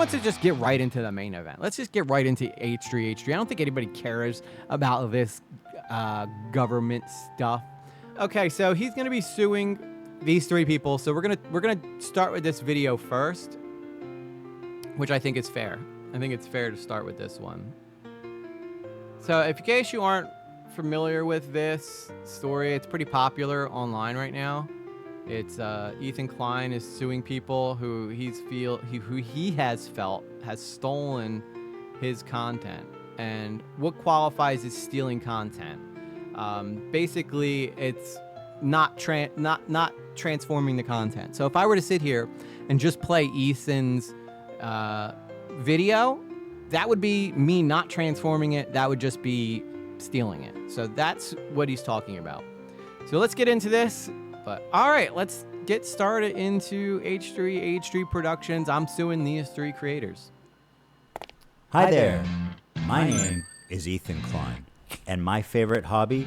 wants to just get right into the main event? Let's just get right into H3. I don't think anybody cares about this government stuff. Okay, so he's gonna be suing these 3 people. So we're gonna start with this video first, which I think is fair. I think it's fair to start with this one. So in case you aren't familiar with this story, it's pretty popular online right now. It's Ethan Klein is suing people who he has felt has stolen his content. And what qualifies as stealing content? Basically, it's not transforming the content. So if I were to sit here and just play Ethan's video, that would be me not transforming it. That would just be stealing it. So that's what he's talking about. So let's get into this. But all right, let's get started into H3 Productions. I'm suing these 3 creators. Hi there. My name is Ethan Klein, and my favorite hobby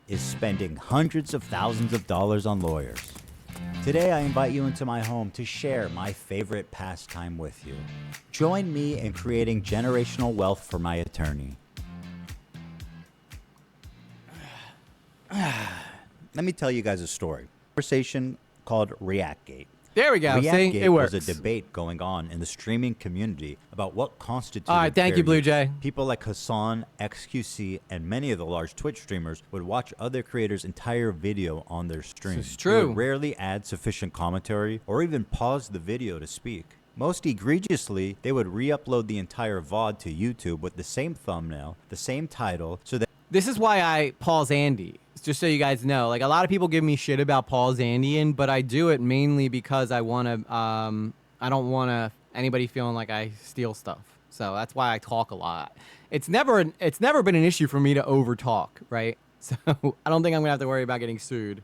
is spending hundreds of thousands of dollars on lawyers. Today I invite you into my home to share my favorite pastime with you. Join me in creating generational wealth for my attorney. Let me tell you guys a story. Conversation called ReactGate. There we go. ReactGate it works. was a debate going on in the streaming community about what constituted All right, thank you, Blue Jay. People like Hassan, XQC, and many of the large Twitch streamers would watch other creators' entire video on their stream. This is true. They would rarely add sufficient commentary or even pause the video to speak. Most egregiously, they would re-upload the entire VOD to YouTube with the same thumbnail, the same title, so that... This is why I pause Andy. Just so you guys know, like a lot of people give me shit about pause Andian, but I do it mainly because I want to, I don't want anybody feeling like I steal stuff. So that's why I talk a lot. It's never been an issue for me to over talk, right? So I don't think I'm gonna have to worry about getting sued.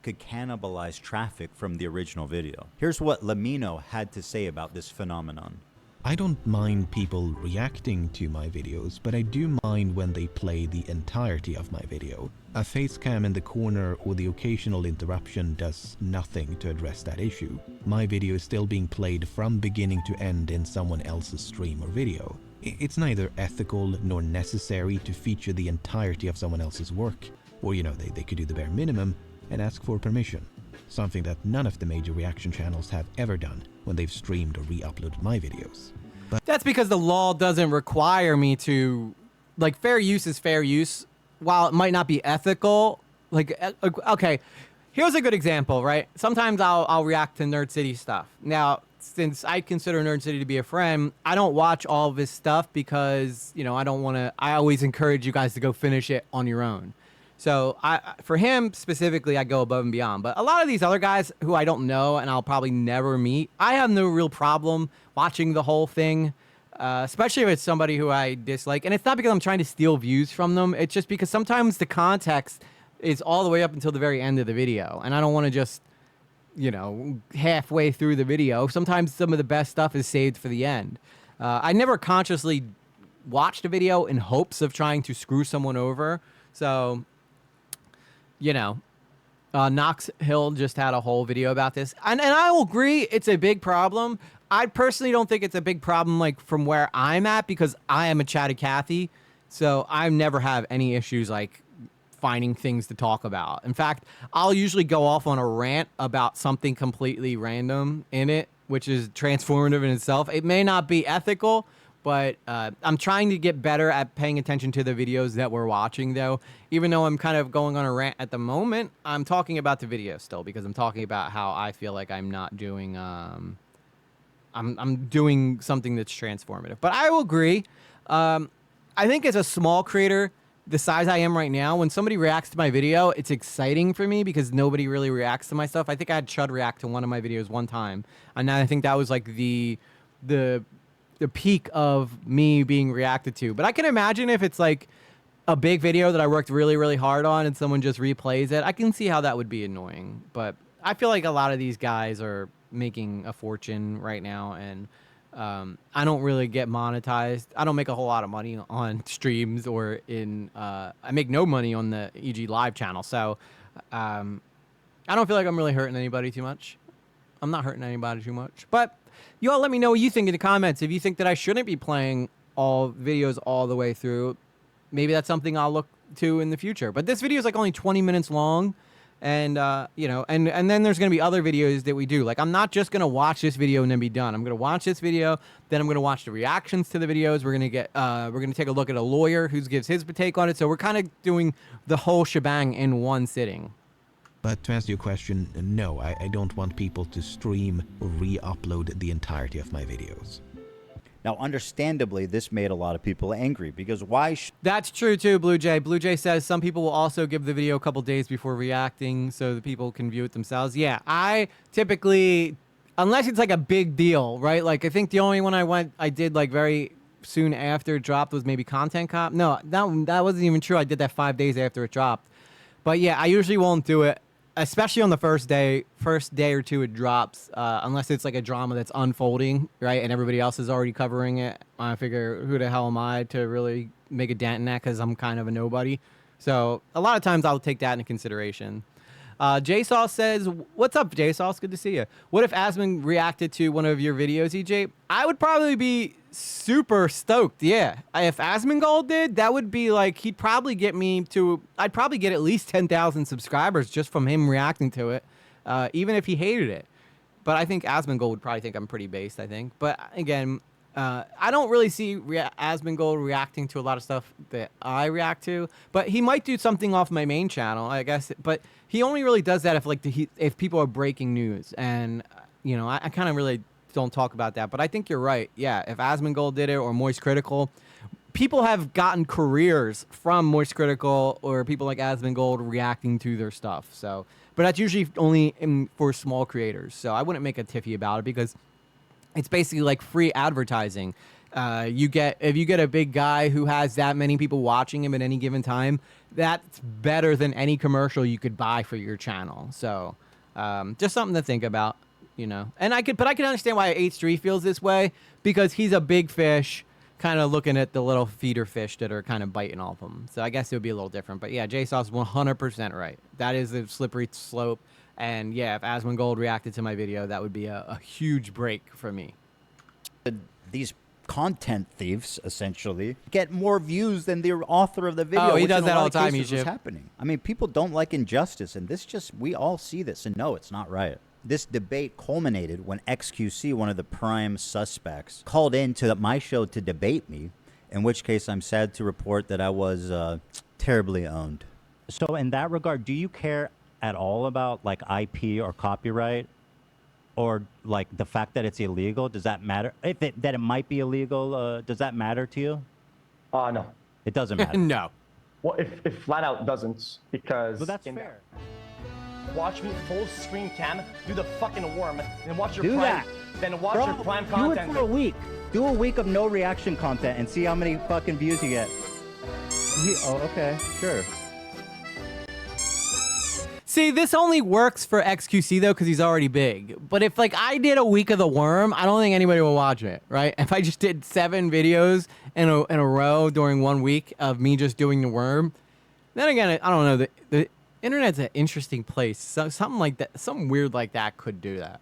Could cannibalize traffic from the original video. Here's what Lamino had to say about this phenomenon. I don't mind people reacting to my videos, but I do mind when they play the entirety of my video. A face cam in the corner or the occasional interruption does nothing to address that issue. My video is still being played from beginning to end in someone else's stream or video. It's neither ethical nor necessary to feature the entirety of someone else's work. Or, you know, they could do the bare minimum and ask for permission. Something that none of the major reaction channels have ever done when they've streamed or re-uploaded my videos. But that's because the law doesn't require me to, like, fair use is fair use. While it might not be ethical, like, okay, here's a good example, right? Sometimes I'll react to Nerd City stuff. Now, since I consider Nerd City to be a friend, I don't watch all of his stuff because, you know, I always encourage you guys to go finish it on your own. So for him specifically, I go above and beyond. But a lot of these other guys who I don't know and I'll probably never meet, I have no real problem watching the whole thing, especially if it's somebody who I dislike. And it's not because I'm trying to steal views from them. It's just because sometimes the context is all the way up until the very end of the video. And I don't want to just, you know, halfway through the video. Sometimes some of the best stuff is saved for the end. I never consciously watched a video in hopes of trying to screw someone over. So... you know, Knox Hill just had a whole video about this. And I will agree it's a big problem. I personally don't think it's a big problem, like, from where I'm at, because I am a chatty Cathy. So I never have any issues, like, finding things to talk about. In fact, I'll usually go off on a rant about something completely random in it, which is transformative in itself. It may not be ethical, but I'm trying to get better at paying attention to the videos that we're watching, though. Even though I'm kind of going on a rant at the moment, I'm talking about the video still, because I'm talking about how I feel like I'm not doing... I'm doing something that's transformative. But I will agree. I think as a small creator, the size I am right now, when somebody reacts to my video, it's exciting for me because nobody really reacts to my stuff. I think I had Chud react to one of my videos one time, and I think that was like the peak of me being reacted to. But I can imagine if it's like a big video that I worked really, really hard on and someone just replays it, I can see how that would be annoying. But I feel like a lot of these guys are making a fortune right now, and I don't really get monetized. I don't make a whole lot of money on streams or in... I make no money on the EG Live channel, so I don't feel like I'm really hurting anybody too much. I'm not hurting anybody too much. But you all let me know what you think in the comments. If you think that I shouldn't be playing all videos all the way through, maybe that's something I'll look to in the future. But this video is like only 20 minutes long. And, you know, and then there's going to be other videos that we do. Like, I'm not just going to watch this video and then be done. I'm going to watch this video, then I'm going to watch the reactions to the videos. We're going to take a look at a lawyer who gives his take on it. So we're kind of doing the whole shebang in one sitting. But to answer your question, no, I don't want people to stream or re-upload the entirety of my videos. Now, understandably, this made a lot of people angry because why? That's true too, Blue Jay. Blue Jay says some people will also give the video a couple days before reacting so the people can view it themselves. Yeah, I typically, unless it's like a big deal, right? Like I think the only one I did like very soon after it dropped was maybe Content Cop. No, that wasn't even true. I did that 5 days after it dropped. But yeah, I usually won't do it, especially on the first day or two it drops, unless it's like a drama that's unfolding, right? And everybody else is already covering it. I figure, who the hell am I to really make a dent in that, because I'm kind of a nobody. So a lot of times I'll take that into consideration. JSauce says, what's up, JSauce? Good to see you. What if Asmon reacted to one of your videos, EJ? I would probably be super stoked, yeah. If Asmongold did, that would be like, he'd probably get me to, I'd probably get at least 10,000 subscribers just from him reacting to it, even if he hated it. But I think Asmongold would probably think I'm pretty based, I think. But again, I don't really see Asmongold reacting to a lot of stuff that I react to, but he might do something off my main channel, I guess. But he only really does that if like if people are breaking news, and you know, I kind of really don't talk about that. But I think you're right. Yeah, if Asmongold did it or Moist Critical, people have gotten careers from Moist Critical or people like Asmongold reacting to their stuff. So, but that's usually only for small creators. So I wouldn't make a tiffy about it because it's basically like free advertising. If you get a big guy who has that many people watching him at any given time, that's better than any commercial you could buy for your channel. So just something to think about, you know. And I can understand why H3 feels this way, because he's a big fish kind of looking at the little feeder fish that are kind of biting off him. So I guess it would be a little different. But yeah, JSauce is 100% right. That is a slippery slope. And yeah, if Asmongold reacted to my video, that would be a huge break for me. These content thieves essentially get more views than the author of the video. Oh, he which does in a that lot all of the time. cases was happening. I mean, people don't like injustice, and this just, we all see this and know it's not right. This debate culminated when XQC, one of the prime suspects, called in to my show to debate me, in which case I'm sad to report that I was terribly owned. So in that regard, do you care at all about like IP or copyright, or like the fact that it's illegal? Does that matter? That it might be illegal, does that matter to you? No. It doesn't matter. No. Well, if flat out doesn't, because... Well, that's fair. Watch me full screen cam, do the fucking worm, then watch your do prime... That. Then watch Bro, your prime content. Do it for a week. Do a week of no reaction content and see how many fucking views you get. Oh, okay. Sure. See, this only works for XQC though, because he's already big. But if like I did a week of the worm, I don't think anybody will watch it, right? If I just did 7 videos in a row during 1 week of me just doing the worm, then again, I don't know. The internet's an interesting place. So something like that, something weird like that could do that.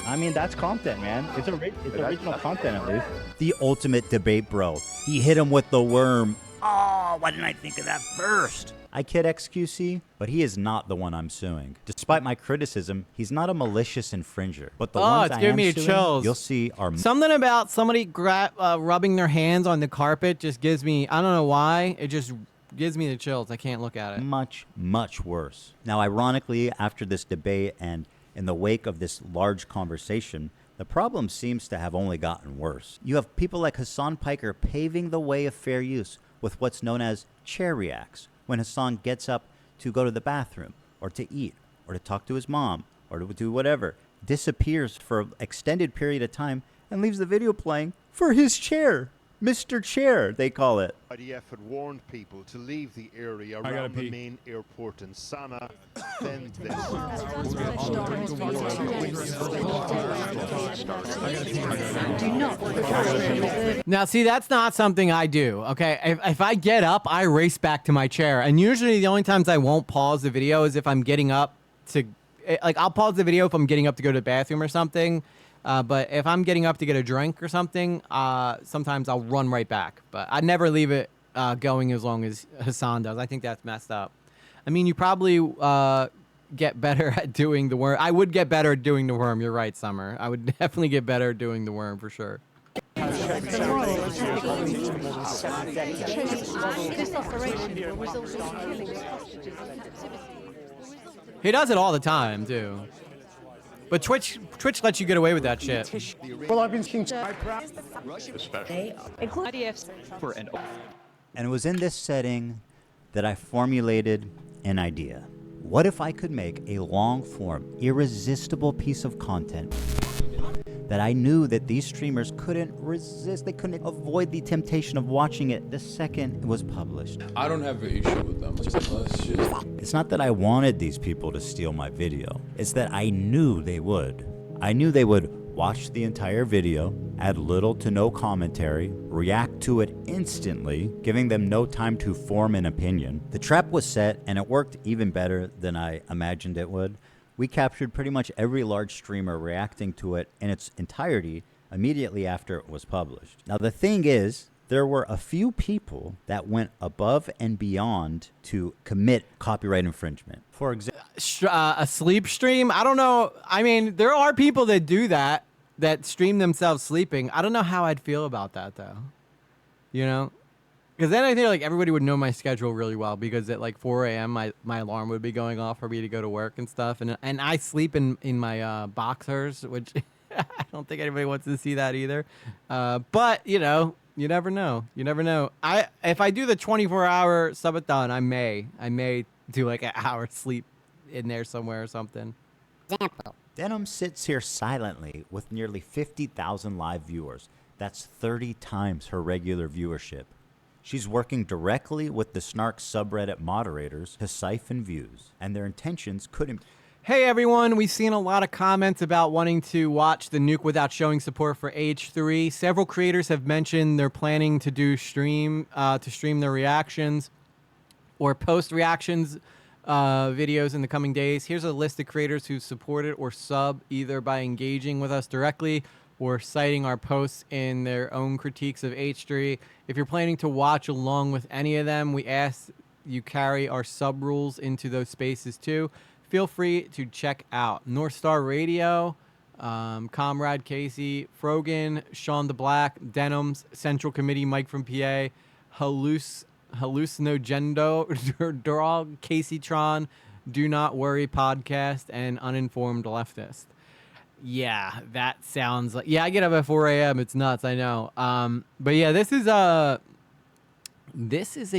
I mean, that's content, man. It's original content, at least. The ultimate debate, bro. He hit him with the worm. Oh, why didn't I think of that first? I kid XQC, but he is not the one I'm suing. Despite my criticism, he's not a malicious infringer. But the ones it's I giving am me suing, chills. you'll see are... Something about somebody rubbing their hands on the carpet just gives me, I don't know why, it just gives me the chills. I can't look at it. Much, much worse. Now, ironically, after this debate and in the wake of this large conversation, the problem seems to have only gotten worse. You have people like Hassan Piker paving the way of fair use with what's known as chair reacts, when Hassan gets up to go to the bathroom, or to eat, or to talk to his mom, or to do whatever, disappears for an extended period of time, and leaves the video playing for his chair. Mr. Chair, they call it. IDF had warned people to leave the area around the main airport in Sana. Then this. Now, see, that's not something I do, okay? If I get up, I race back to my chair. And usually the only times I won't pause the video is if I'm getting up to... Like, I'll pause the video if I'm getting up to go to the bathroom or something. But if I'm getting up to get a drink or something, sometimes I'll run right back. But I never leave it going as long as Hassan does. I think that's messed up. I mean, you probably get better at doing the worm. I would get better at doing the worm. You're right, Summer. I would definitely get better at doing the worm for sure. He does it all the time too. But Twitch lets you get away with that shit. Well, I've been seeing And it was in this setting that I formulated an idea. What if I could make a long-form, irresistible piece of content that I knew that these streamers couldn't resist, they couldn't avoid the temptation of watching it the second it was published? I don't have an issue with them. It's not that I wanted these people to steal my video. It's that I knew they would. I knew they would watch the entire video, add little to no commentary, react to it instantly, giving them no time to form an opinion. The trap was set, and it worked even better than I imagined it would. We captured pretty much every large streamer reacting to it in its entirety immediately after it was published. Now the thing is, there were a few people that went above and beyond to commit copyright infringement. For example, A sleep stream? I don't know. I mean, there are people that do that stream themselves sleeping. I don't know how I'd feel about that though. You know? Because then I think like everybody would know my schedule really well, because at like 4 a.m. my alarm would be going off for me to go to work and stuff, and I sleep in my boxers, which I don't think anybody wants to see that either. But you know, you never know. You never know. If I do the 24-hour subathon, I may do like an hour sleep in there somewhere or something. Example. Denims sits here silently with nearly 50,000 live viewers. That's 30 times her regular viewership. She's working directly with the Snark subreddit moderators to siphon views, and their intentions couldn't... Hey everyone, we've seen a lot of comments about wanting to watch the nuke without showing support for H3. Several creators have mentioned they're planning to do stream their reactions or post reactions videos in the coming days. Here's a list of creators who supported or sub either by engaging with us directly or citing our posts in their own critiques of H3. If you're planning to watch along with any of them, we ask you carry our sub rules into those spaces too. Feel free to check out North Star Radio, Comrade Casey, Frogan, Sean the Black, Denims, Central Committee Mike from PA, Hallucinogendo, Dog, Kaceytron, Do Not Worry Podcast, and Uninformed Leftist. Yeah, that sounds like... Yeah, I get up at 4 a.m. It's nuts, I know. But yeah, this is a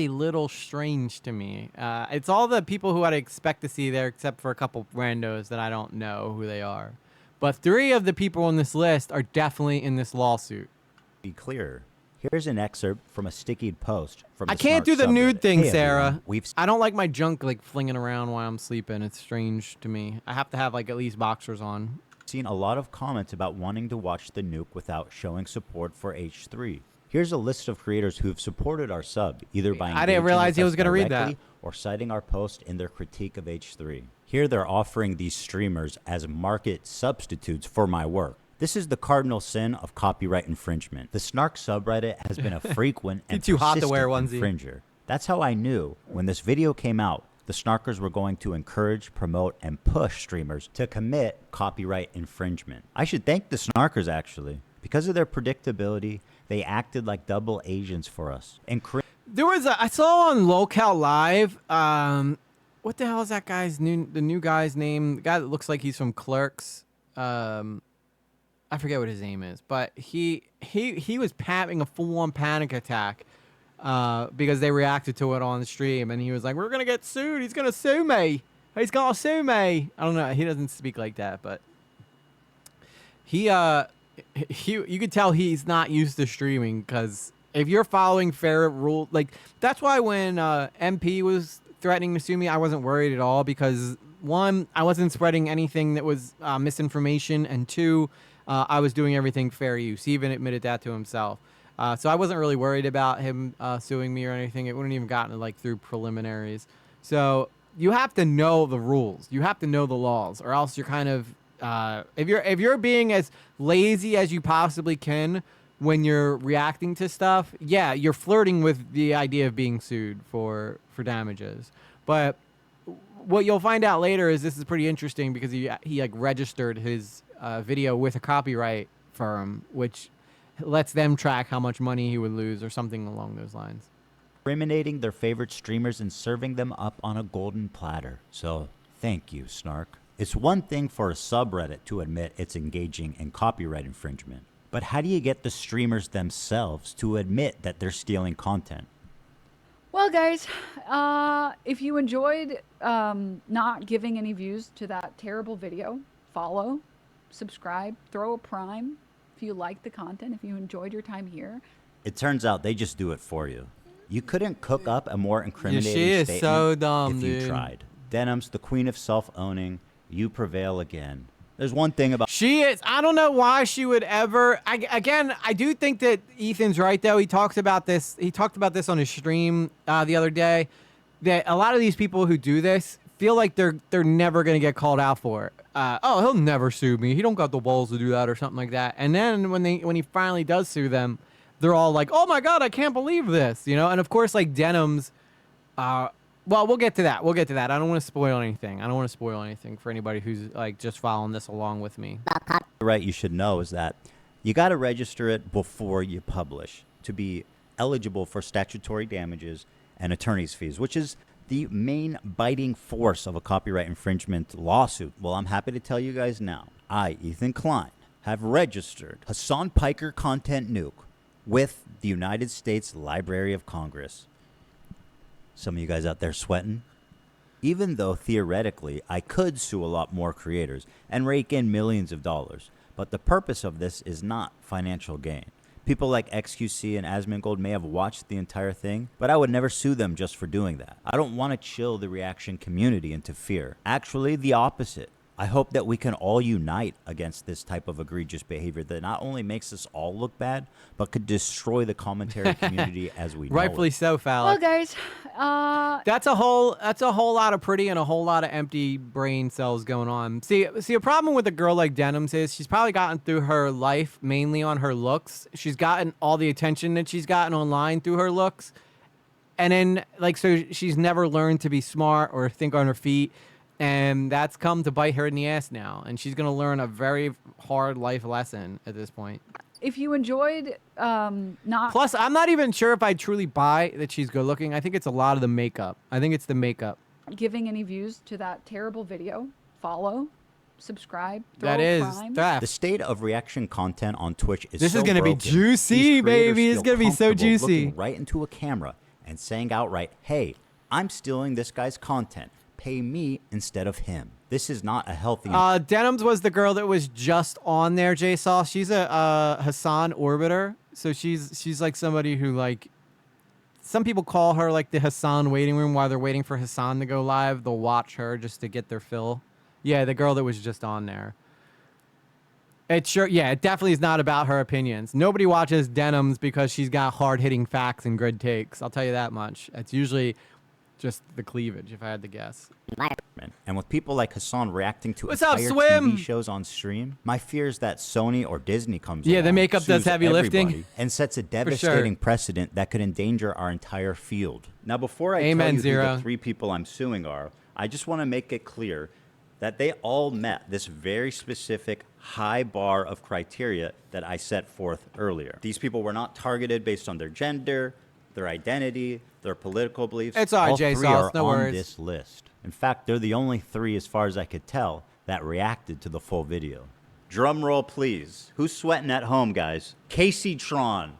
little strange to me. It's all the people who I'd expect to see there, except for a couple randos that I don't know who they are. But 3 of the people on this list are definitely in this lawsuit. Be clear. Here's an excerpt from a stickied post from the I can't Snark do the nude subreddit. thing, Hey, Sarah. everyone, I don't like my junk like flinging around while I'm sleeping. It's strange to me. I have to have like at least boxers on. Seen a lot of comments about wanting to watch the nuke without showing support for H3. Here's a list of creators who've supported our sub, either by I didn't realize he was going to read that, or citing our post in their critique of H3. Here they're offering these streamers as market substitutes for my work. This is the cardinal sin of copyright infringement. The Snark subreddit has been a frequent and too hot to wear persistent onesie. infringer. That's how I knew when this video came out, the Snarkers were going to encourage, promote, and push streamers to commit copyright infringement. I should thank the Snarkers, actually. Because of their predictability, they acted like double agents for us. There was I saw on Locale Live, what the hell is that guy's the new guy's name? The guy that looks like he's from Clerks. I forget what his name is, but he was having a full-on panic attack because they reacted to it on the stream, and he was like, "We're gonna get sued. He's gonna sue me. He's gonna sue me." I don't know. He doesn't speak like that, but you could tell he's not used to streaming, because if you're following fair rule, like that's why when MP was threatening to sue me, I wasn't worried at all, because 1, I wasn't spreading anything that was misinformation, and 2, I was doing everything fair use. He even admitted that to himself. So I wasn't really worried about him suing me or anything. It wouldn't even gotten like through preliminaries. So you have to know the rules. You have to know the laws, or else you're kind of If you're being as lazy as you possibly can when you're reacting to stuff, yeah, you're flirting with the idea of being sued for damages. But what you'll find out later is this is pretty interesting because he like registered his video with a copyright firm, which lets them track how much money he would lose or something along those lines. Discriminating their favorite streamers and serving them up on a golden platter. So thank you, Snark. It's one thing for a subreddit to admit it's engaging in copyright infringement, but how do you get the streamers themselves to admit that they're stealing content? Well, guys, if you enjoyed not giving any views to that terrible video, follow, subscribe, throw a prime if you like the content, if you enjoyed your time here. It turns out they just do it for you. You couldn't cook up a more incriminating she is statement so dumb, if you dude. tried. Denims, the queen of self-owning, you prevail again. There's one thing about... She is. I don't know why she would ever. I do think that Ethan's right, though. He talked about this. He talked about this on his stream the other day. That a lot of these people who do this feel like they're never gonna get called out for it. Oh, he'll never sue me. He don't got the balls to do that or something like that. And then when he finally does sue them, they're all like, "Oh my God, I can't believe this," you know. And of course, like Denims. Well, we'll get to that. We'll get to that. I don't want to spoil anything. I don't want to spoil anything for anybody who's like just following this along with me. Right, you should know is that you got to register it before you publish to be eligible for statutory damages and attorney's fees, which is the main biting force of a copyright infringement lawsuit. Well, I'm happy to tell you guys now, I, Ethan Klein, have registered Hassan Piker Content Nuke with the United States Library of Congress. Some of you guys out there sweating? Even though theoretically I could sue a lot more creators and rake in millions of dollars, but the purpose of this is not financial gain. People like XQC and Asmongold may have watched the entire thing, but I would never sue them just for doing that. I don't want to chill the reaction community into fear. Actually, the opposite. I hope that we can all unite against this type of egregious behavior that not only makes us all look bad, but could destroy the commentary community as we know Rightfully it. so, Fallon. Well, guys, That's a whole lot of pretty and a whole lot of empty brain cells going on. See, a problem with a girl like Denims is she's probably gotten through her life mainly on her looks. She's gotten all the attention that she's gotten online through her looks, and then like so she's never learned to be smart or think on her feet. And that's come to bite her in the ass now. And she's going to learn a very hard life lesson at this point. if you enjoyed not... Plus, I'm not even sure if I truly buy that she's good looking. I think it's a lot of the makeup. I think it's the makeup. giving any views to that terrible video, follow, subscribe, throw That a is prime. theft. The state of reaction content on Twitch is This so is gonna be broken. juicy, These creators baby. It's feel gonna be so comfortable juicy. looking right into a camera and saying outright, "Hey, I'm stealing this guy's content. Pay me instead of him." This is not a healthy. Denims was the girl that was just on there, JSauce. She's a Hassan orbiter. So she's like somebody who, like, some people call her like the Hassan waiting room while they're waiting for Hassan to go live. They'll watch her just to get their fill. Yeah, the girl that was just on there. It definitely is not about her opinions. Nobody watches Denims because she's got hard-hitting facts and good takes. I'll tell you that much. It's usually just the cleavage, if I had to guess. And with people like Hassan reacting to What's up, entire Swim? TV shows on stream, my fear is that Sony or Disney comes Yeah, the along, makeup does sues heavy lifting. everybody, and sets a devastating precedent that could endanger our entire field. Now, before I Amen, tell you Zero. who the 3 people I'm suing are, I just want to make it clear that they all met this very specific high bar of criteria that I set forth earlier. These people were not targeted based on their gender, their identity, their political beliefs. It's all right, three J-Sauce, are no on worries. this list. In fact, they're the only 3, as far as I could tell, that reacted to the full video. Drum roll, please. Who's sweating at home, guys? Kaceytron,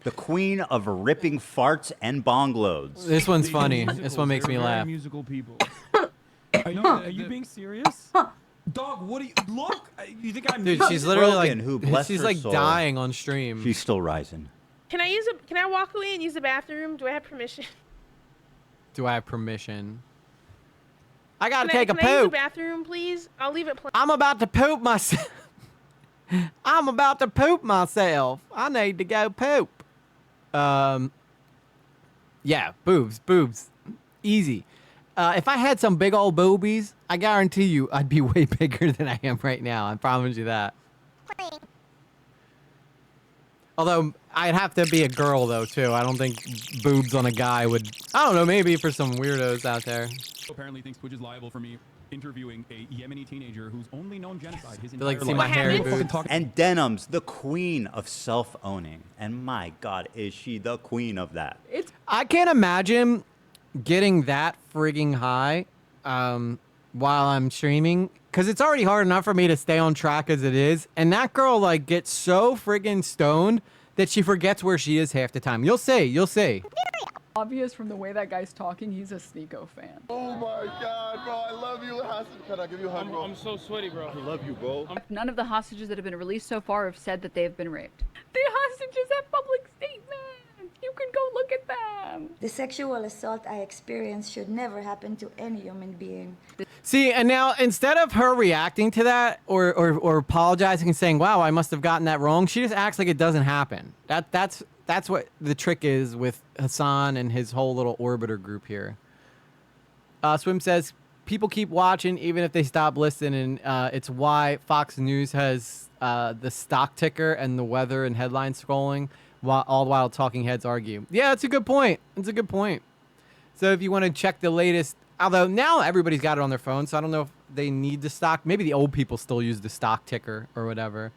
the queen of ripping farts and bong loads. This one's funny. This one makes me laugh. Musical people. Are you being serious? Dog, what do you look? You think I'm Dude, she's literally Frogan, like, who, bless she's her like soul, dying on stream. She's still rising. Can I walk away and use the bathroom? Do I have permission? Do I have permission? I gotta Can take a I use the poop. bathroom, please? I'll leave it plain. I'm about to poop myself. I'm about to poop myself. I need to go poop. Yeah, boobs. Easy. if I had some big old boobies, I guarantee you I'd be way bigger than I am right now. I promise you that. Although I'd have to be a girl though too. I don't think boobs on a guy would. I don't know. Maybe for some weirdos out there. Apparently thinks Twitch is liable for me interviewing a Yemeni teenager who's only known genocide his They like entire see my life. hairy boobs. And Denims, the queen of self-owning. And my God, is she the queen of that? I can't imagine getting that frigging high while I'm streaming, because it's already hard enough for me to stay on track as it is. And that girl like gets so friggin' stoned that she forgets where she is half the time. You'll see. You'll see. Obvious from the way that guy's talking, he's a Sneeko fan. Oh my God, bro, I love you, Hassan. Can I give you a hug, bro? I'm so sweaty, bro. I love you, bro. None of the hostages that have been released so far have said that they have been raped. The hostages have public statements. You can go look at them. The sexual assault I experienced should never happen to any human being. See, and now instead of her reacting to that or apologizing and saying, "Wow, I must have gotten that wrong," she just acts like it doesn't happen. That's what the trick is with Hassan and his whole little orbiter group here. Swim says, people keep watching even if they stop listening. It's why Fox News has the stock ticker and the weather and headline scrolling all the while talking heads argue. Yeah, that's a good point. That's a good point. So if you want to check the latest, although now everybody's got it on their phone, so I don't know if they need the stock. Maybe the old people still use the stock ticker or whatever.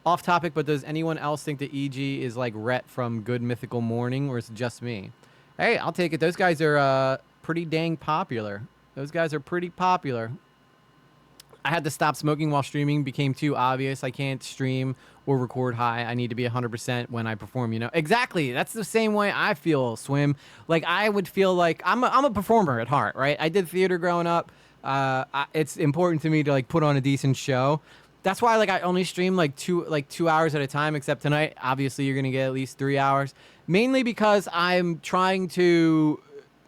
Off topic, but does anyone else think that EG is like Rhett from Good Mythical Morning, or is it just me? Hey, I'll take it. Those guys are pretty dang popular. Those guys are pretty popular. I had to stop smoking while streaming. Became too obvious. I can't stream or record high. I need to be 100% when I perform, you know? Exactly. That's the same way I feel, Swim. Like, I would feel like I'm a performer at heart, right? I did theater growing up. It's important to me to, like, put on a decent show. That's why, like, I only stream like 2 hours at a time, except tonight. Obviously, you're going to get at least 3 hours. Mainly because I'm trying to,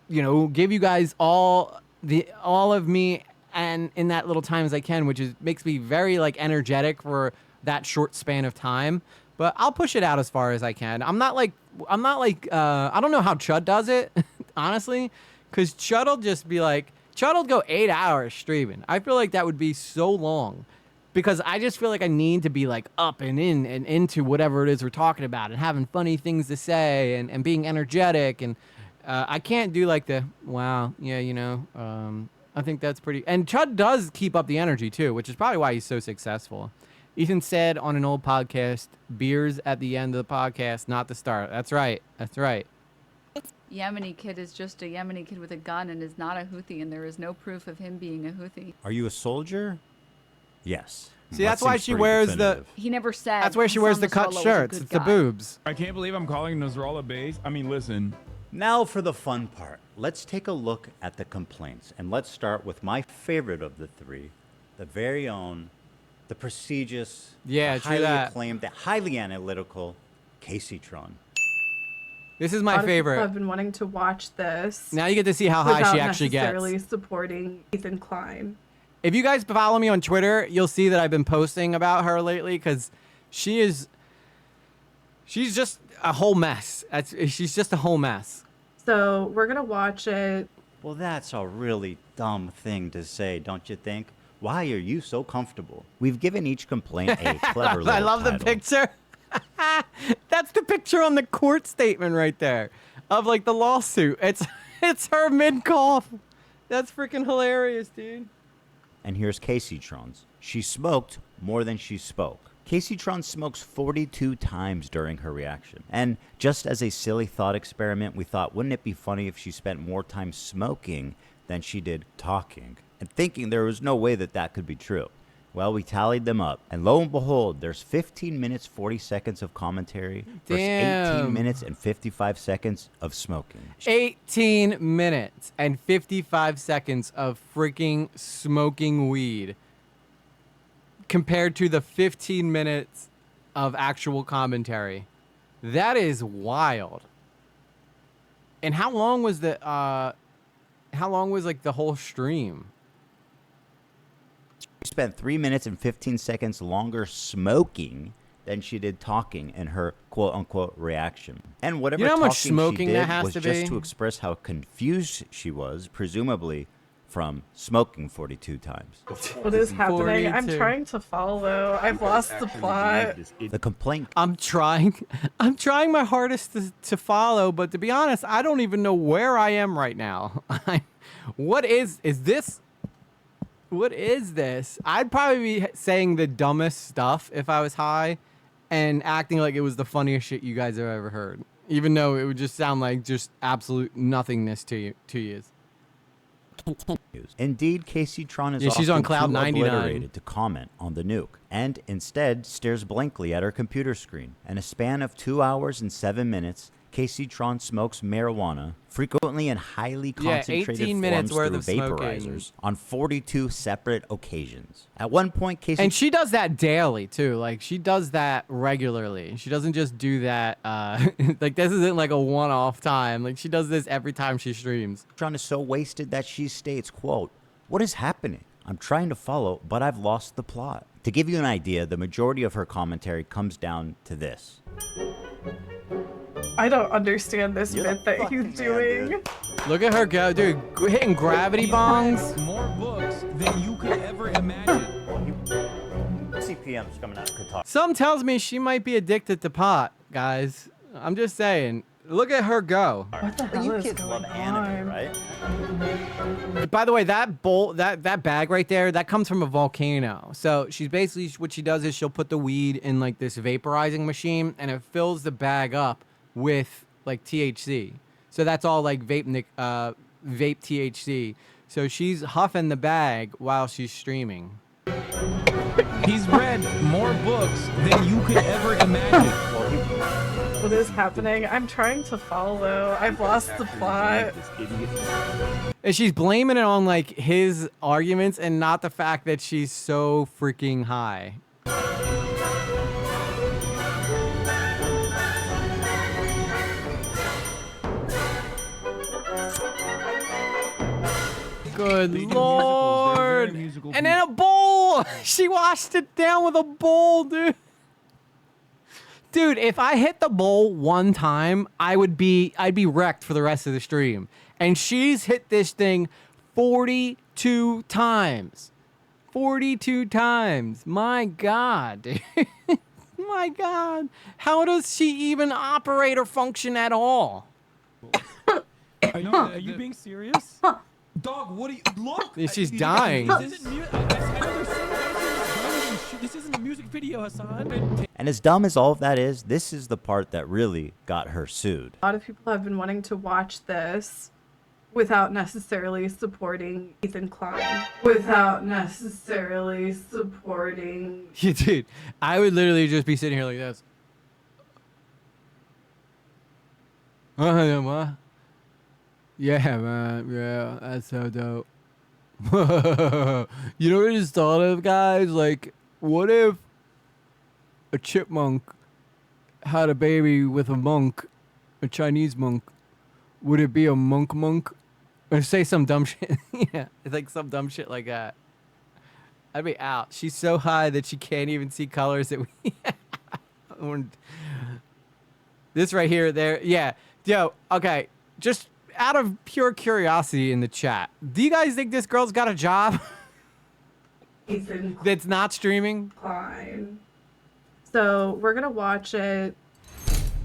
you know, give you guys all of me and in that little time as I can, which makes me very, like, energetic for that short span of time. But I'll push it out as far as I can. I don't know how Chud does it, honestly, because Chud'll just be like, Chud'll go 8 hours streaming. I feel like that would be so long. Because I just feel like I need to be like up and in and into whatever it is we're talking about and having funny things to say and being energetic. And I can't do like the, wow, yeah, you know, I think that's pretty. And Chud does keep up the energy too, which is probably why he's so successful. Ethan said on an old podcast, beers at the end of the podcast, not the start. That's right. That's right. Yemeni kid is just a Yemeni kid with a gun and is not a Houthi, and there is no proof of him being a Houthi. Are you a soldier? Yes. See, that's why she wears the. He never said. That's why she wears the cut shirts. It's the boobs. I can't believe I'm calling Nasrallah base. I mean, listen. Now for the fun part. Let's take a look at the complaints. And let's start with my favorite of the three, the very own, the prestigious, yeah, the highly acclaimed, the highly analytical Kaceytron. This is my favorite. I've been wanting to watch this. Now you get to see how high she actually gets. Without necessarily supporting Ethan Klein. If you guys follow me on Twitter, you'll see that I've been posting about her lately because she's just a whole mess. She's just a whole mess. So we're going to watch it. Well, that's a really dumb thing to say, don't you think? Why are you so comfortable? We've given each complaint a clever little I love title. the picture. That's the picture on the court statement right there of like the lawsuit. It's her mid-cough. That's freaking hilarious, dude. And here's Kaceytron's. She smoked more than she spoke. Kaceytron smokes 42 times during her reaction. And just as a silly thought experiment, we thought, wouldn't it be funny if she spent more time smoking than she did talking? And thinking there was no way that that could be true. Well, we tallied them up. And lo and behold, there's 15 minutes, 40 seconds of commentary versus 18 minutes and 55 seconds of smoking. 18 minutes and 55 seconds of freaking smoking weed compared to the 15 minutes of actual commentary. That is wild. And how long was like the whole stream? She spent 3 minutes and 15 seconds longer smoking than she did talking in her quote-unquote reaction. And whatever You know how much talking smoking she that did has was to just be? to express how confused she was, presumably from smoking 42 times. What is happening? I'm 42. trying to follow. I've lost the plot. The complaint I'm trying my hardest to follow, but to be honest, I don't even know where I am right now. What is this? What is this? I'd probably be saying the dumbest stuff if I was high and acting like it was the funniest shit you guys have ever heard, even though it would just sound like just absolute nothingness to you. Indeed, Kaceytron is Yeah, she's on often cloud too 99. obliterated to comment on the nuke, and instead stares blankly at her computer screen. In a span of 2 hours and 7 minutes, Kaceytron smokes marijuana, frequently in highly concentrated 18 minutes forms worth through of smoking. vaporizers, on 42 separate occasions. At one point, Kaceytron... And she does that daily too. Like she does that regularly. She doesn't just do that. Like this isn't like a one-off time. Like she does this every time she streams. is so wasted that she states, quote, "What is happening? I'm trying to follow, but I've lost the plot." To give you an idea, the majority of her commentary comes down to this. I don't understand this You're the bit that fucking he's man, doing. dude. Look at her go, dude. Hitting gravity bongs. More books than you could ever imagine. CPM's coming out of Qatar. Some tells me she might be addicted to pot, guys. I'm just saying. Look at her go. What the hell You is kids love going anime, on? right? By the way, that bowl, that bag right there, that comes from a volcano. So she's basically, what she does is she'll put the weed in like this vaporizing machine, and it fills the bag up with like THC. So that's all like vape THC. So she's huffing the bag while she's streaming. He's read more books than you could ever imagine. What is happening? I'm trying to follow. I've lost the plot. And she's blaming it on like his arguments and not the fact that she's so freaking high. Good lord! And then a bowl! She washed it down with a bowl, dude. Dude, if I hit the bowl one time, I'd be wrecked for the rest of the stream. And she's hit this thing 42 times. 42 times. My God, dude. My God. How does she even operate or function at all? Are you being serious? Dog, what do you look? She's dying. This isn't this isn't a music video, Hassan. And as dumb as all of that is, this is the part that really got her sued. A lot of people have been wanting to watch this without necessarily supporting Ethan Klein. Without necessarily supporting... Yeah, dude, I would literally just be sitting here like this. What? Yeah, man. Yeah, that's so dope. You know what I just thought of, guys? Like, what if a chipmunk had a baby with a monk, a Chinese monk? Would it be a monk? Or say some dumb shit. Yeah, it's like some dumb shit like that. I'd be out. She's so high that she can't even see colors that we... This right here, there. Yeah. Yo, okay. Just out of pure curiosity in the chat, do you guys think this girl's got a job? Ethan That's not streaming? Klein. So we're gonna watch it.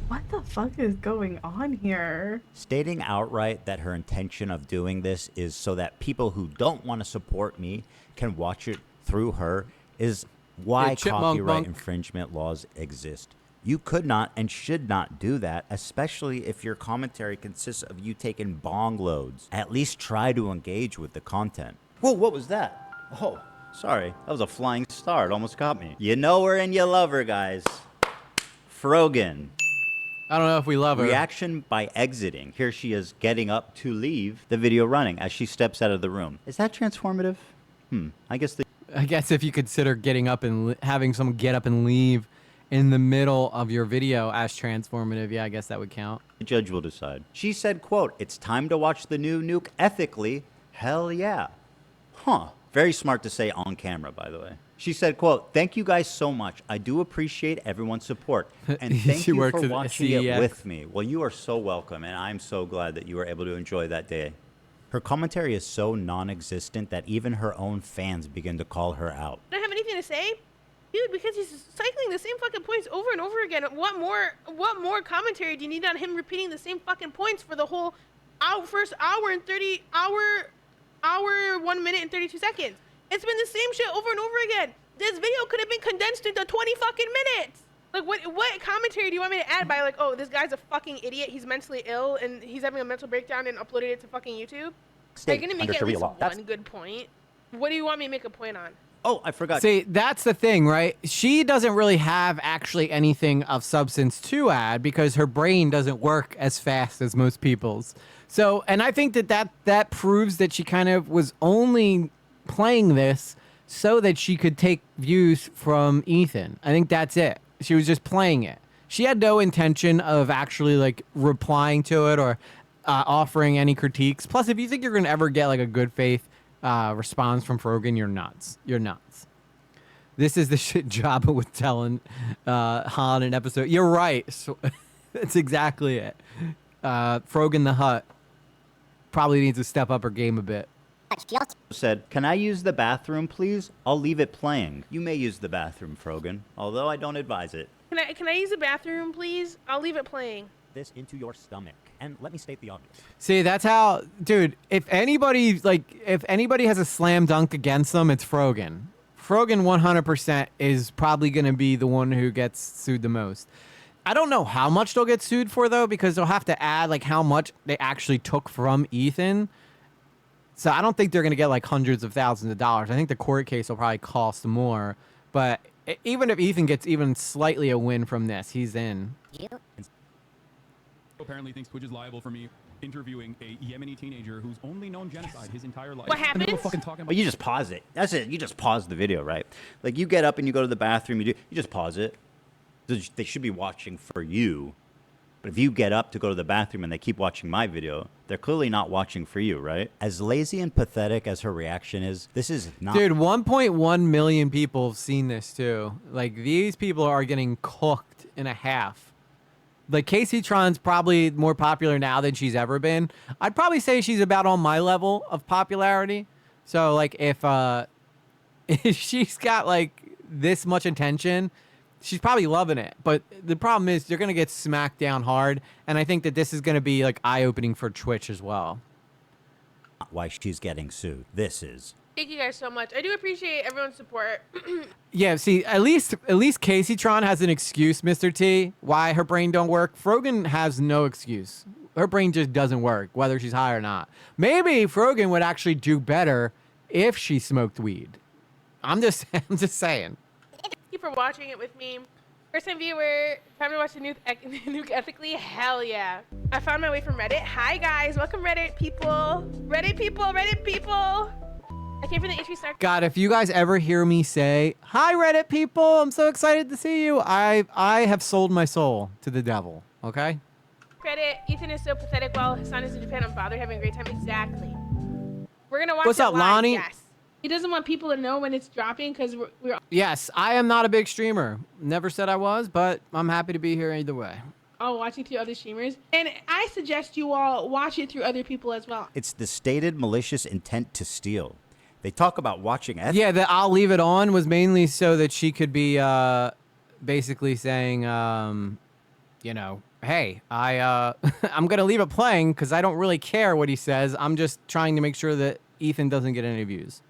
What the fuck is going on here? Stating outright that her intention of doing this is so that people who don't want to support me can watch it through her is why Hey, chipmunk copyright monk. infringement laws exist. You could not and should not do that, especially if your commentary consists of you taking bong loads. At least try to engage with the content. Whoa, what was that? Oh, sorry. That was a flying star. It almost got me. You know her and you love her, guys. Frogan. I don't know if we love her. Reaction by exiting. Here she is getting up to leave the video running as she steps out of the room. Is that transformative? I guess if you consider getting up and having someone get up and leave in the middle of your video as transformative, yeah, I guess that would count. the judge will decide. She said, quote, "It's time to watch the new nuke ethically. Hell yeah." Huh. Very smart to say on camera, by the way. She said, quote, "Thank you guys so much. I do appreciate everyone's support. And thank She you works for at watching it CEX. with me." Well, you are so welcome, and I'm so glad that you were able to enjoy that day. Her commentary is so non-existent that even her own fans begin to call her out. I don't have anything to say, dude, because he's cycling the same fucking points over and over again. What more commentary do you need on him repeating the same fucking points for the whole first hour and 1 minute and 32 seconds? It's been the same shit over and over again. This video could have been condensed into 20 fucking minutes. Like, what commentary do you want me to add by, like, oh, this guy's a fucking idiot, he's mentally ill, and he's having a mental breakdown and uploaded it to fucking YouTube? Are you gonna make at least one good point? What do you want me to make a point on? Oh, I forgot. See, that's the thing, right? She doesn't really have actually anything of substance to add because her brain doesn't work as fast as most people's. So, and I think that proves that she kind of was only playing this so that she could take views from Ethan. I think that's it. She was just playing it. She had no intention of actually like replying to it or offering any critiques. Plus, if you think you're going to ever get like a good faith response from Frogan, you're nuts. You're nuts. This is the shit Jabba was telling Han in episode. You're right. So, that's exactly it. Frogan the Hutt probably needs to step up her game a bit. She also said, "Can I use the bathroom, please? I'll leave it playing." You may use the bathroom, Frogan, although I don't advise it. Can I use the bathroom, please? I'll leave it playing. This into your stomach. And let me state the obvious. See, that's how, dude, if anybody has a slam dunk against them, it's Frogan. Frogan 100% is probably going to be the one who gets sued the most. I don't know how much they'll get sued for, though, because they'll have to add, like, how much they actually took from Ethan. So I don't think they're going to get, like, hundreds of thousands of dollars. I think the court case will probably cost more. But even if Ethan gets even slightly a win from this, he's in. Apparently thinks Twitch is liable for me interviewing a Yemeni teenager who's only known genocide his entire life. What happened? Well, you just pause it. That's it. You just pause the video, right? Like, you get up and you go to the bathroom. You just pause it. They should be watching for you. But if you get up to go to the bathroom and they keep watching my video, they're clearly not watching for you, right? As lazy and pathetic as her reaction is, this is not... Dude, 1.1 million people have seen this, too. Like, these people are getting cooked in a half. Like, Kaceytron's probably more popular now than she's ever been. I'd probably say she's about on my level of popularity. So, like, if she's got, like, this much attention, she's probably loving it. But the problem is they're going to get smacked down hard. And I think that this is going to be, like, eye-opening for Twitch as well. Why she's getting sued. This is. Thank you guys so much. I do appreciate everyone's support. Yeah, see, at least Kaceytron has an excuse, Mr. T, why her brain don't work. Frogan has no excuse. Her brain just doesn't work, whether she's high or not. Maybe Frogan would actually do better if she smoked weed. I'm just saying. Thank you for watching it with me. First time viewer, time to watch the nuke ethically? Hell yeah. I found my way from Reddit. Hi guys, welcome Reddit people. Reddit people. I came from the HV Snark. God, if you guys ever hear me say, "Hi Reddit people, I'm so excited to see you," I have sold my soul to the devil, okay? Reddit, Ethan is so pathetic while Hassan is in Japan. I'm bothered having a great time. Exactly. We're gonna watch What's it up, live, Lonnie? Yes. He doesn't want people to know when it's dropping because we're Yes, I am not a big streamer. Never said I was, but I'm happy to be here either way. all watching through other streamers. And I suggest you all watch it through other people as well. It's the stated malicious intent to steal. They talk about watching ethics. Yeah, the "I'll leave it on" was mainly so that she could be basically saying, you know, hey, I'm going to leave it playing because I don't really care what he says. I'm just trying to make sure that Ethan doesn't get any views.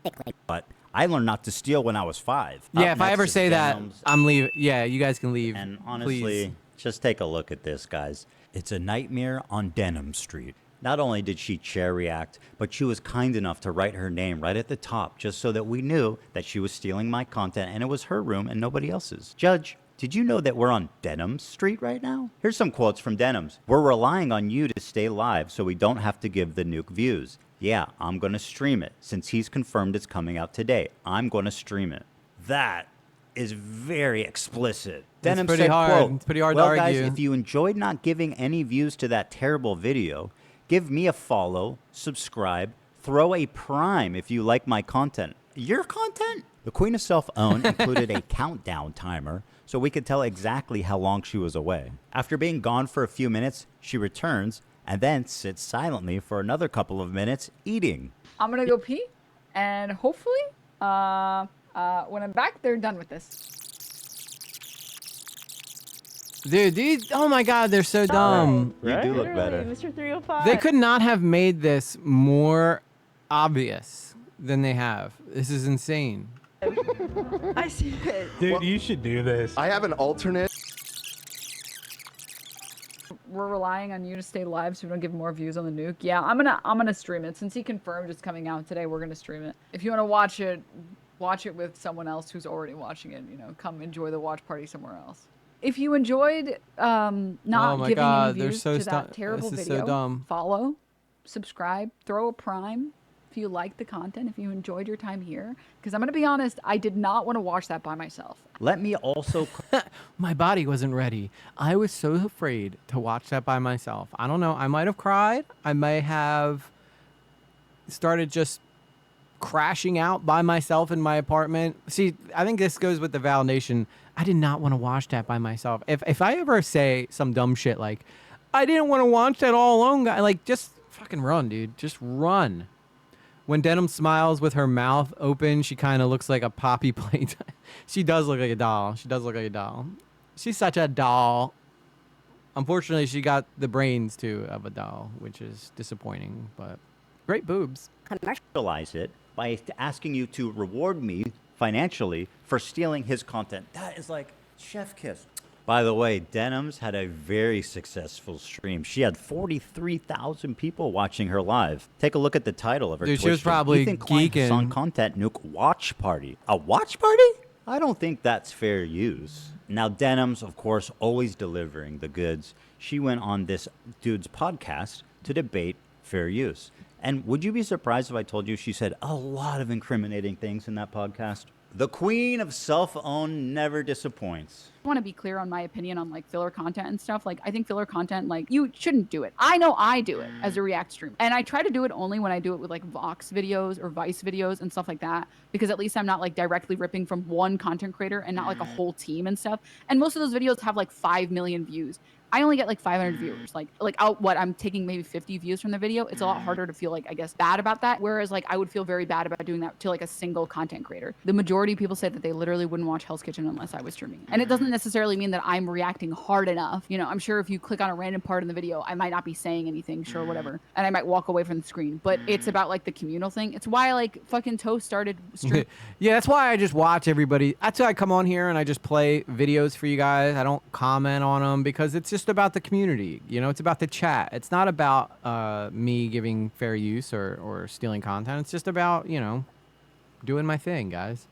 But I learned not to steal when I was 5. Yeah, Up if I next ever is say that, Denims. I'm leaving. Yeah, you guys can leave. And honestly, please. just take a look at this, guys. It's a nightmare on Denims Street. Not only did she chair react, but she was kind enough to write her name right at the top just so that we knew that she was stealing my content and it was her room and nobody else's. Judge, did you know that we're on Denims Street right now? Here's some quotes from Denims. "We're relying on you to stay live so we don't have to give the nuke views. Yeah, I'm going to stream it. Since he's confirmed it's coming out today, I'm going to stream it." That is very explicit. Denims pretty said, hard. quote, It's pretty hard to "Well, guys, argue." if you enjoyed not giving any views to that terrible video, give me a follow, subscribe, throw a prime if you like my content. your content? The Queen of Self-Own included a countdown timer so we could tell exactly how long she was away. After being gone for a few minutes, she returns and then sits silently for another couple of minutes eating. I'm gonna go pee, and hopefully, when I'm back, they're done with this. Dude, these, oh my god, they're so dumb. You do look better. Mr. 305. They could not have made this more obvious than they have. This is insane. I see it. Dude, you should do this. I have an alternate. We're relying on you to stay live so we don't give more views on the nuke. Yeah, I'm gonna stream it. Since he confirmed it's coming out today, we're gonna stream it. If you want to watch it with someone else who's already watching it. You know, come enjoy the watch party somewhere else. If you enjoyed not giving any views to that terrible video, follow, subscribe, throw a prime. If you like the content, if you enjoyed your time here, because I'm gonna be honest, I did not want to watch that by myself. Let me also... My body wasn't ready. I was so afraid to watch that by myself. I don't know. I might have cried. I may have started just crashing out by myself in my apartment. See, I think this goes with the validation. I did not want to watch that by myself. If I ever say some dumb shit like, I didn't want to watch that all alone, guy, like, just fucking run, dude. Just run. When Denim smiles with her mouth open, she kind of looks like a Poppy playtime. She does look like a doll. She does look like a doll. She's such a doll. Unfortunately, she got the brains, too, of a doll, which is disappointing, but great boobs. Commercialize it by asking you to reward me financially for stealing his content. That is like chef kiss. By the way, Denims had a very successful stream. She had 43,000 people watching her live. Take a look at the title of her Twitch Dude, she was probably Ethan Klein geeking. on content nuke watch party. A watch party? I don't think that's fair use. Now, Denims, of course, always delivering the goods. She went on this dude's podcast to debate fair use. And would you be surprised if I told you she said a lot of incriminating things in that podcast? The Queen of Self-Own never disappoints. I want to be clear on my opinion on like filler content and stuff. Like, I think filler content, like, you shouldn't do it. I know I do it as a React stream, and I try to do it only when I do it with like Vox videos or Vice videos and stuff like that, because at least I'm not like directly ripping from one content creator and not like a whole team and stuff. And most of those videos have like 5 million views. I only get like 500 viewers. I'm taking maybe 50 views from the video. It's a lot harder to feel like, I guess, bad about that. Whereas like I would feel very bad about doing that to like a single content creator. The majority of people say that they literally wouldn't watch Hell's Kitchen unless I was streaming. And it doesn't necessarily mean that I'm reacting hard enough. You know, I'm sure if you click on a random part in the video, I might not be saying anything, sure, whatever. And I might walk away from the screen. But it's about like the communal thing. It's why like fucking Toast started streaming. Yeah, that's why I just watch everybody. That's why I come on here and I just play videos for you guys. I don't comment on them because it's just about the community. You know, it's about the chat. It's not about me giving fair use or stealing content. It's just about, you know, doing my thing, guys.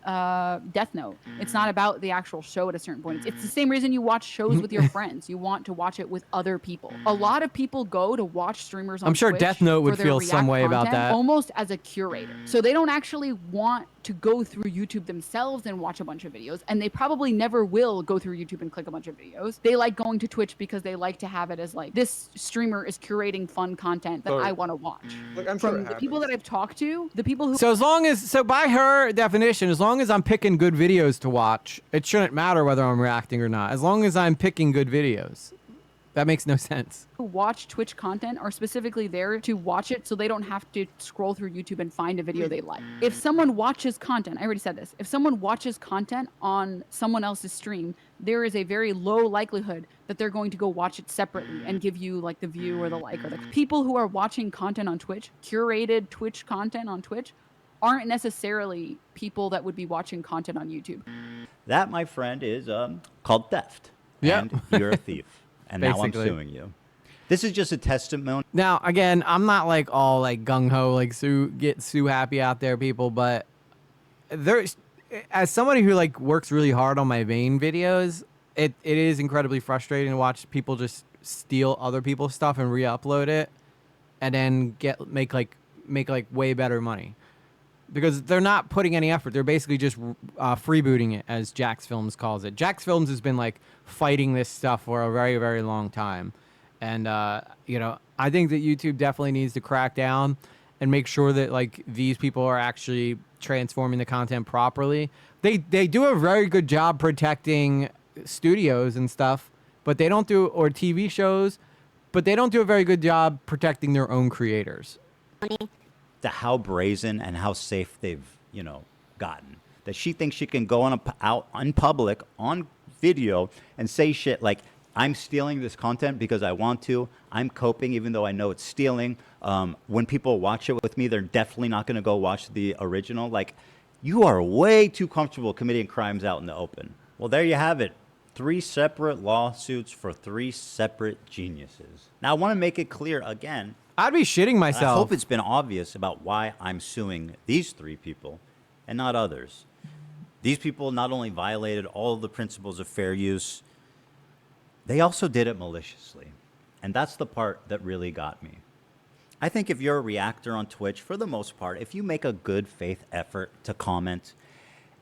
Death Note. It's not about the actual show at a certain point. It's the same reason you watch shows with your friends. You want to watch it with other people. A lot of people go to watch streamers on I'm sure Twitch Death Note would for their feel React some way about content that. almost as a curator. So they don't actually want to go through YouTube themselves and watch a bunch of videos, and they probably never will go through YouTube and click a bunch of videos. They like going to Twitch because they like to have it as like, this streamer is curating fun content that I want to watch. Look, I'm From the people that I've talked to, the people who... So by her definition, as long as I'm picking good videos to watch, it shouldn't matter whether I'm reacting or not. As long as I'm picking good videos. That makes no sense. Who watch Twitch content are specifically there to watch it so they don't have to scroll through YouTube and find a video they like. If someone watches content, I already said this, if someone watches content on someone else's stream, there is a very low likelihood that they're going to go watch it separately and give you like the view or the like. Or the people who are watching content on Twitch, curated Twitch content on Twitch, aren't necessarily people that would be watching content on YouTube. That, my friend, is called theft. Yeah. And you're a thief. And now I'm Basically. suing you. This is just a testimony. Now, again, I'm not like all like gung-ho, like sue happy out there, people, but there's, as somebody who like works really hard on my main videos, it is incredibly frustrating to watch people just steal other people's stuff and re-upload it and then make way better money. Because they're not putting any effort. They're basically just freebooting it, as Jax Films calls it. Jax Films has been like fighting this stuff for a very, very long time. And, you know, I think that YouTube definitely needs to crack down and make sure that like these people are actually transforming the content properly. They do a very good job protecting studios and stuff, but they don't do, or TV shows, but they don't do a very good job protecting their own creators. To how brazen and how safe they've, gotten. That she thinks she can go out in public on video and say shit like, I'm stealing this content because I want to. I'm coping even though I know it's stealing. When people watch it with me, they're definitely not going to go watch the original. Like, you are way too comfortable committing crimes out in the open. Well, there you have it. 3 separate lawsuits for 3 separate geniuses. Now, I want to make it clear again. I'd be shitting myself. I hope it's been obvious about why I'm suing these 3 people and not others. These people not only violated all of the principles of fair use, they also did it maliciously. And that's the part that really got me. I think if you're a reactor on Twitch, for the most part, if you make a good faith effort to comment,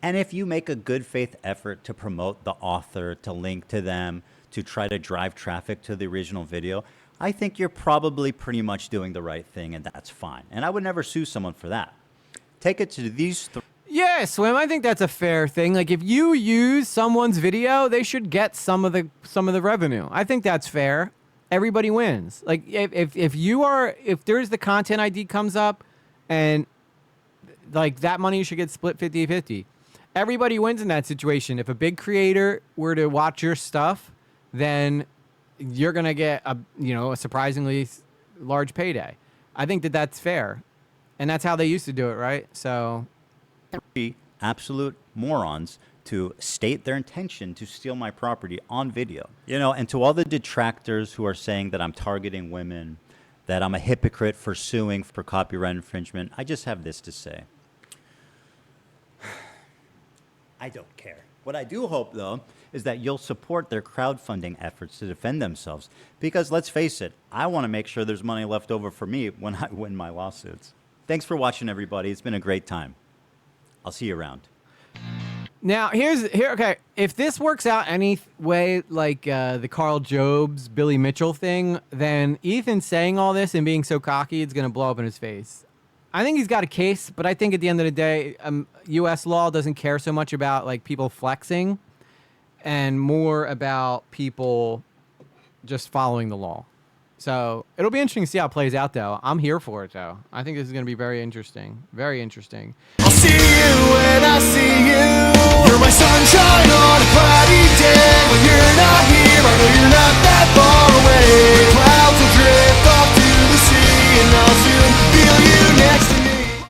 and if you make a good faith effort to promote the author, to link to them, to try to drive traffic to the original video, I think you're probably pretty much doing the right thing, and that's fine. And I would never sue someone for that. Take it to these Yeah, Swim, I think that's a fair thing. Like, if you use someone's video, they should get some of the revenue. I think that's fair. Everybody wins. Like, if there's the content ID comes up, and like that money should get split 50-50. Everybody wins in that situation. If a big creator were to watch your stuff, then you're gonna get a surprisingly large payday. I think that that's fair, and that's how they used to do it, right? So. 3 absolute morons to state their intention to steal my property on video. And to all the detractors who are saying that I'm targeting women, that I'm a hypocrite for suing for copyright infringement, I just have this to say. I don't care. What I do hope, though, is that you'll support their crowdfunding efforts to defend themselves. Because let's face it, I want to make sure there's money left over for me when I win my lawsuits. Thanks for watching, everybody. It's been a great time. I'll see you around. Now, okay. If this works out any way, like the Carl Jobs, Billy Mitchell thing, then Ethan saying all this and being so cocky, it's going to blow up in his face. I think he's got a case, but I think at the end of the day, U.S. law doesn't care so much about like people flexing and more about people just following the law. So it'll be interesting to see how it plays out, though. I'm here for it, though. I think this is going to be very interesting. Very interesting. I'll see you when I see you. You're my sunshine.